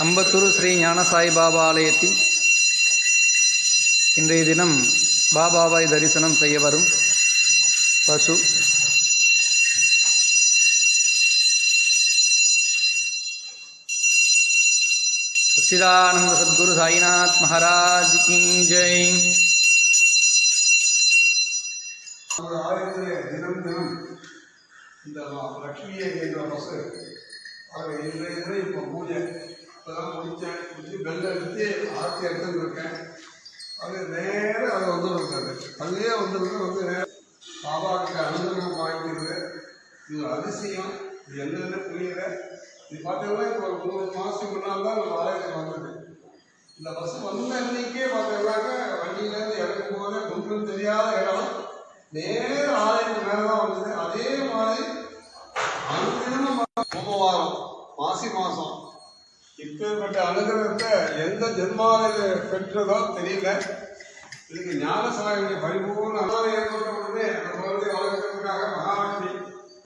அம்பத்தூர் ஸ்ரீ ஞானசாய் பாபா ஆலயத்தில் இன்றைய தினம் பாபாவை தரிசனம் செய்ய வரும் பசு சச்சிதானந்த சத்குரு சாய்நாத் மகாராஜ் கி ஜெய். ஆலயத்திலே தினம் தினம் இந்த லட்சுமியை என்ற பசு அதை இன்றைய தினம் இப்போ பூஜை இப்போதான் முடிச்சு பெல் அடித்து ஆர்த்தி எடுத்துன்னு இருக்கேன். அது நேரம் அதை வந்துருக்காது, அதுலேயே வந்து பாபாவுக்கு அனுகிரகம் வாங்கிக்கிறது. இது அதிசயம், இது என்னென்ன புரியல. இது பார்த்தீங்கன்னா இப்போ ஒரு 3 மாதத்துக்கு முன்னால் தான் நம்ம ஆலயத்தில் வந்தது. இந்த பஸ் வந்த அன்னைக்கே பார்த்தீங்கன்னாக்க வண்டியிலேருந்து இறக்கும் போதே ஒன்றும் தெரியாத இடம் நேர ஆலயத்துக்கு மேலே தான் வந்தது. அதே மாதிரி அனுதினமும் சோமவாரம் மாசி மாதம் இப்பேற்பட்ட அனுகிரகத்தை எந்த ஜென்மாவில் பெற்றதோ தெரியல. இதுக்கு ஞானசாயியுடைய பரிபூர்ண அனுபவம் ஏற்பட்ட உடனே அந்த குழந்தைய வளர்க்கறதுக்காக மகாலட்சுமி